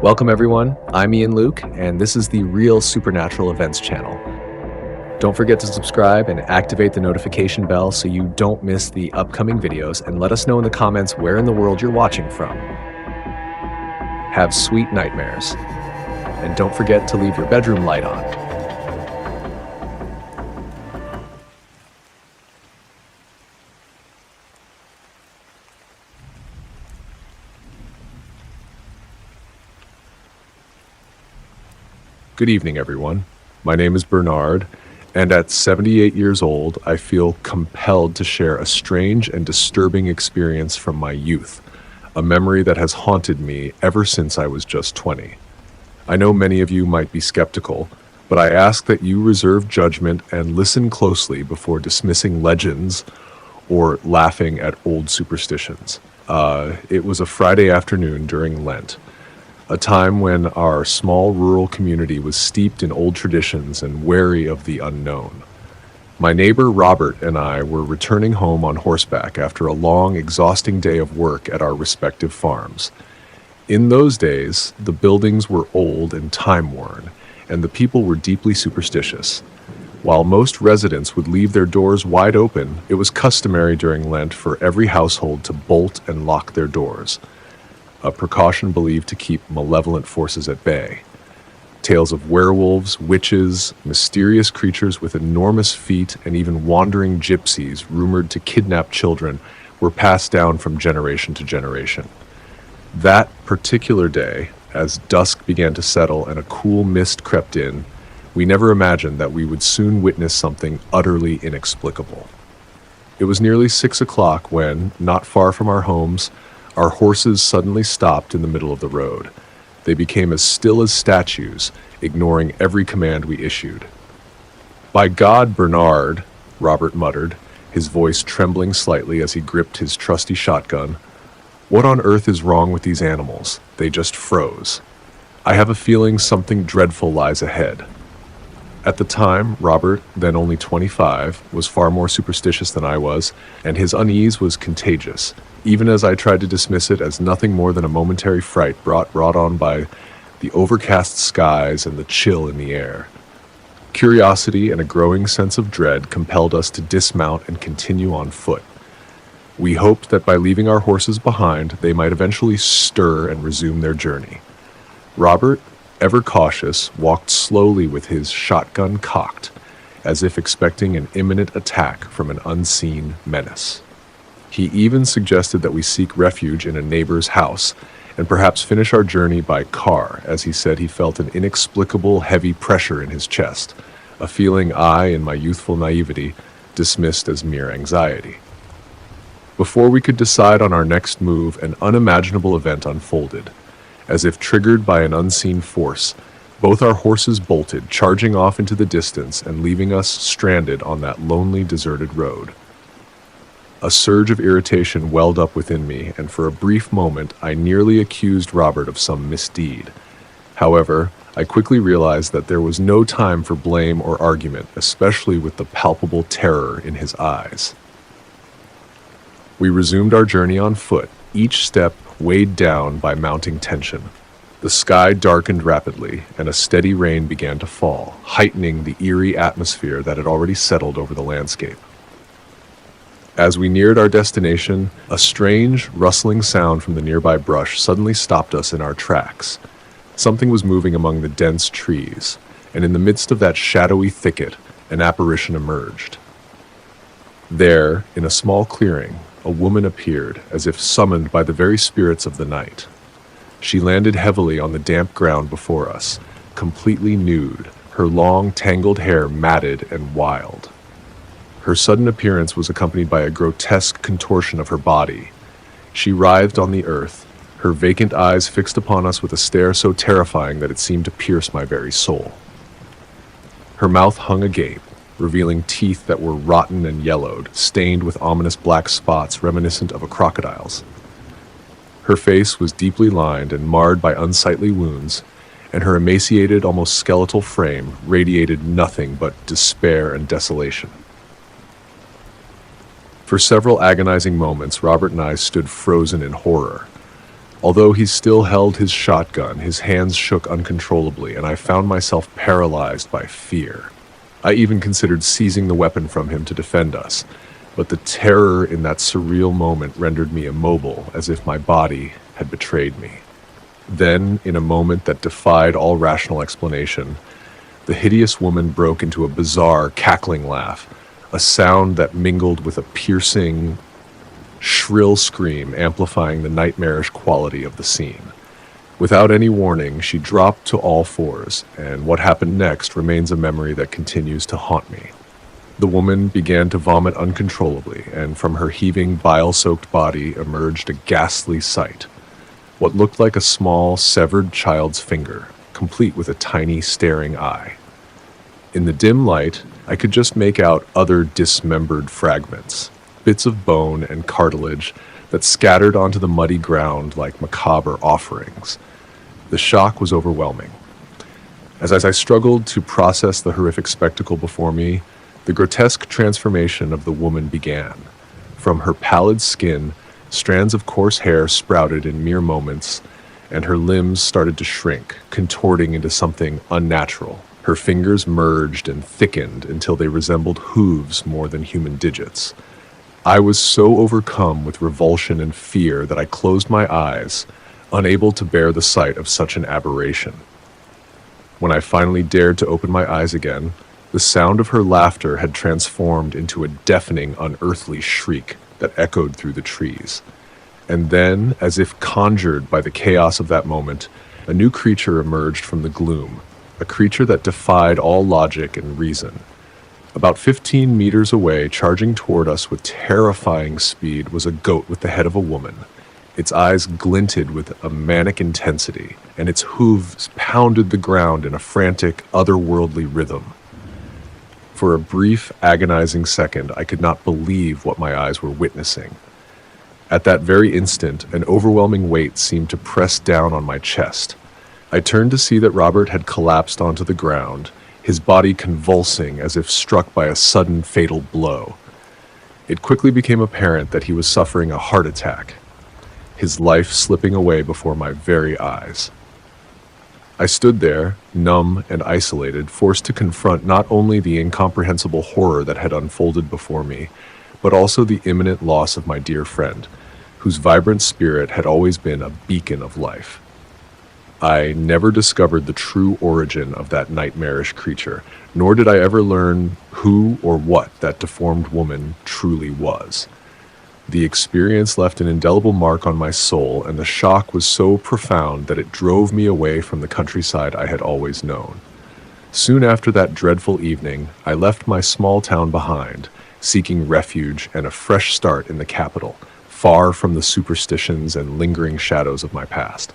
Welcome everyone, I'm Ian Luke, and this is the Real Supernatural Events channel. Don't forget to subscribe and activate the notification bell so you don't miss the upcoming videos, and let us know in the comments where in the world you're watching from. Have sweet nightmares, and don't forget to leave your bedroom light on. Good evening, everyone. My name is Bernard, and at 78 years old, I feel compelled to share a strange and disturbing experience from my youth, a memory that has haunted me ever since I was just 20. I know many of you might be skeptical, but I ask that you reserve judgment and listen closely before dismissing legends or laughing at old superstitions. It was a Friday afternoon during Lent, a time when our small rural community was steeped in old traditions and wary of the unknown. My neighbor Robert and I were returning home on horseback after a long, exhausting day of work at our respective farms. In those days, the buildings were old and time-worn, and the people were deeply superstitious. While most residents would leave their doors wide open, it was customary during Lent for every household to bolt and lock their doors, a precaution believed to keep malevolent forces at bay. Tales of werewolves, witches, mysterious creatures with enormous feet, and even wandering gypsies rumored to kidnap children were passed down from generation to generation. That particular day, as dusk began to settle and a cool mist crept in, we never imagined that we would soon witness something utterly inexplicable. It was nearly 6 o'clock when, not far from our homes, our horses suddenly stopped in the middle of the road. They became as still as statues, ignoring every command we issued. "By God, Bernard," Robert muttered, his voice trembling slightly as he gripped his trusty shotgun, "what on earth is wrong with these animals? They just froze. I have a feeling something dreadful lies ahead." At the time, Robert, then only 25, was far more superstitious than I was, and his unease was contagious, even as I tried to dismiss it as nothing more than a momentary fright brought on by the overcast skies and the chill in the air. Curiosity and a growing sense of dread compelled us to dismount and continue on foot. We hoped that by leaving our horses behind, they might eventually stir and resume their journey. Robert, ever cautious, walked slowly with his shotgun cocked, as if expecting an imminent attack from an unseen menace. He even suggested that we seek refuge in a neighbor's house, and perhaps finish our journey by car, as he said he felt an inexplicable heavy pressure in his chest, a feeling I, in my youthful naivety, dismissed as mere anxiety. Before we could decide on our next move, an unimaginable event unfolded. As if triggered by an unseen force, both our horses bolted, charging off into the distance and leaving us stranded on that lonely, deserted road. A surge of irritation welled up within me, and for a brief moment I nearly accused Robert of some misdeed. However, I quickly realized that there was no time for blame or argument, especially with the palpable terror in his eyes. We resumed our journey on foot, each step weighed down by mounting tension. The sky darkened rapidly, and a steady rain began to fall, heightening the eerie atmosphere that had already settled over the landscape. As we neared our destination, a strange, rustling sound from the nearby brush suddenly stopped us in our tracks. Something was moving among the dense trees, and in the midst of that shadowy thicket, an apparition emerged. There, in a small clearing, a woman appeared, as if summoned by the very spirits of the night. She landed heavily on the damp ground before us, completely nude, her long, tangled hair matted and wild. Her sudden appearance was accompanied by a grotesque contortion of her body. She writhed on the earth, her vacant eyes fixed upon us with a stare so terrifying that it seemed to pierce my very soul. Her mouth hung agape, revealing teeth that were rotten and yellowed, stained with ominous black spots reminiscent of a crocodile's. Her face was deeply lined and marred by unsightly wounds, and her emaciated, almost skeletal frame radiated nothing but despair and desolation. For several agonizing moments, Robert and I stood frozen in horror. Although he still held his shotgun, his hands shook uncontrollably, and I found myself paralyzed by fear. I even considered seizing the weapon from him to defend us, but the terror in that surreal moment rendered me immobile, as if my body had betrayed me. Then, in a moment that defied all rational explanation, the hideous woman broke into a bizarre, cackling laugh, a sound that mingled with a piercing, shrill scream, amplifying the nightmarish quality of the scene. Without any warning, she dropped to all fours, and what happened next remains a memory that continues to haunt me. The woman began to vomit uncontrollably, and from her heaving, bile-soaked body emerged a ghastly sight. What looked like a small, severed child's finger, complete with a tiny, staring eye. In the dim light, I could just make out other dismembered fragments, bits of bone and cartilage that scattered onto the muddy ground like macabre offerings. The shock was overwhelming. As I struggled to process the horrific spectacle before me, the grotesque transformation of the woman began. From her pallid skin, strands of coarse hair sprouted in mere moments, and her limbs started to shrink, contorting into something unnatural. Her fingers merged and thickened until they resembled hooves more than human digits. I was so overcome with revulsion and fear that I closed my eyes, unable to bear the sight of such an aberration. When I finally dared to open my eyes again, the sound of her laughter had transformed into a deafening, unearthly shriek that echoed through the trees. And then, as if conjured by the chaos of that moment, a new creature emerged from the gloom, a creature that defied all logic and reason. About 15 meters away, charging toward us with terrifying speed, was a goat with the head of a woman. Its eyes glinted with a manic intensity, and its hooves pounded the ground in a frantic, otherworldly rhythm. For a brief, agonizing second, I could not believe what my eyes were witnessing. At that very instant, an overwhelming weight seemed to press down on my chest. I turned to see that Robert had collapsed onto the ground, his body convulsing as if struck by a sudden fatal blow. It quickly became apparent that he was suffering a heart attack, his life slipping away before my very eyes. I stood there, numb and isolated, forced to confront not only the incomprehensible horror that had unfolded before me, but also the imminent loss of my dear friend, whose vibrant spirit had always been a beacon of life. I never discovered the true origin of that nightmarish creature, nor did I ever learn who or what that deformed woman truly was. The experience left an indelible mark on my soul, and the shock was so profound that it drove me away from the countryside I had always known. Soon after that dreadful evening, I left my small town behind, seeking refuge and a fresh start in the capital, far from the superstitions and lingering shadows of my past.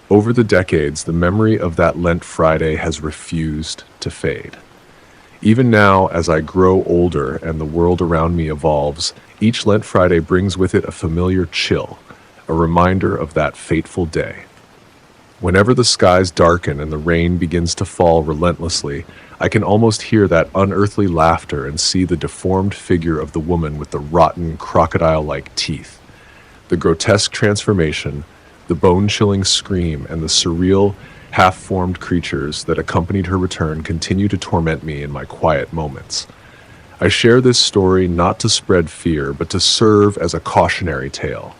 Over the decades, the memory of that Lent Friday has refused to fade. Even now, as I grow older and the world around me evolves, each Lent Friday brings with it a familiar chill, a reminder of that fateful day. Whenever the skies darken and the rain begins to fall relentlessly, I can almost hear that unearthly laughter and see the deformed figure of the woman with the rotten, crocodile-like teeth. The grotesque transformation, the bone-chilling scream, and the surreal, half-formed creatures that accompanied her return continue to torment me in my quiet moments. I share this story not to spread fear, but to serve as a cautionary tale,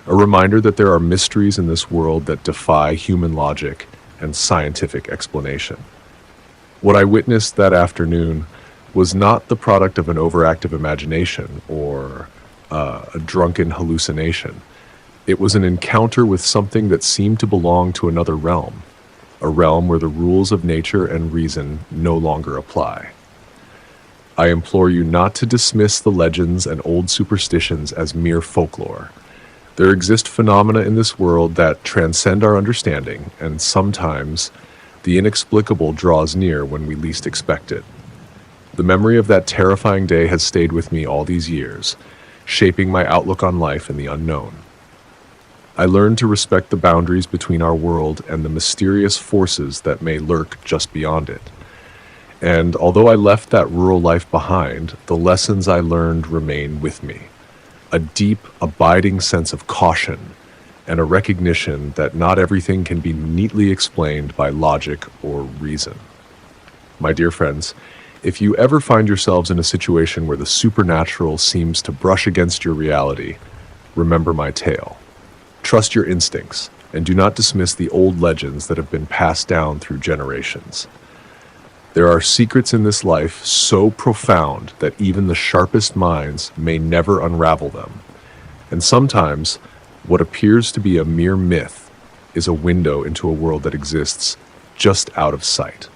a reminder that there are mysteries in this world that defy human logic and scientific explanation. What I witnessed that afternoon was not the product of an overactive imagination or a drunken hallucination. It was an encounter with something that seemed to belong to another realm, a realm where the rules of nature and reason no longer apply. I implore you not to dismiss the legends and old superstitions as mere folklore. There exist phenomena in this world that transcend our understanding, and sometimes the inexplicable draws near when we least expect it. The memory of that terrifying day has stayed with me all these years, shaping my outlook on life and the unknown. I learned to respect the boundaries between our world and the mysterious forces that may lurk just beyond it. And although I left that rural life behind, the lessons I learned remain with me. A deep, abiding sense of caution, and a recognition that not everything can be neatly explained by logic or reason. My dear friends, if you ever find yourselves in a situation where the supernatural seems to brush against your reality, remember my tale. Trust your instincts, and do not dismiss the old legends that have been passed down through generations. There are secrets in this life so profound that even the sharpest minds may never unravel them. And sometimes, what appears to be a mere myth is a window into a world that exists just out of sight.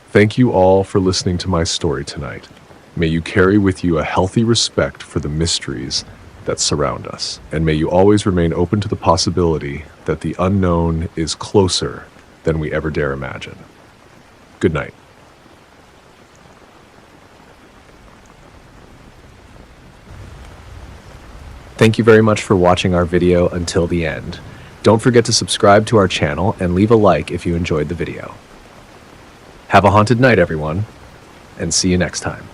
Thank you all for listening to my story tonight. May you carry with you a healthy respect for the mysteries that surround us, and may you always remain open to the possibility that the unknown is closer than we ever dare imagine. Good night. Thank you very much for watching our video until the end. Don't forget to subscribe to our channel and leave a like if you enjoyed the video. Have a haunted night, everyone, and see you next time.